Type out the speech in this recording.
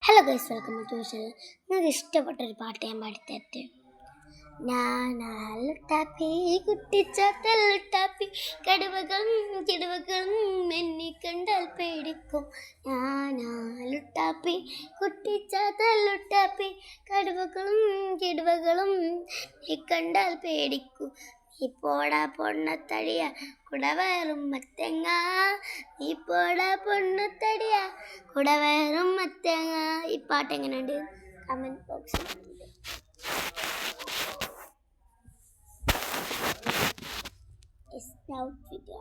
Hello guys, welcome to channel. നിങ്ങൾക്ക് ഇഷ്ടപ്പെട്ടൊരു പാട്ട് ഞാൻ പാടിത്തരട്ടെ. ഞാനാലുട്ടാപ്പി കുട്ടിച്ചാത്തല്ലുട്ടാപ്പി കടുവകളും കിടുവകളും എന്നെ കണ്ടാൽ പേടിക്കും. ഞാനാലുട്ടാപ്പി കുട്ടിച്ചാത്തല്ലുട്ടാപ്പി കടുവകളും കിടുവകളും എന്നെ കണ്ടാൽ പേടിക്കും. നീ പോടാ പൊണ്ണത്തടിയ കുടവയറും മത്തങ്ങ, നീ പോടാ പൊണ്ണത്തടിയ കുടവയറും മത്തങ്ങ. ഈ പാട്ട് എങ്ങനെയുണ്ട്? കമൻറ്റ് ബോക്സിൽ It's now video.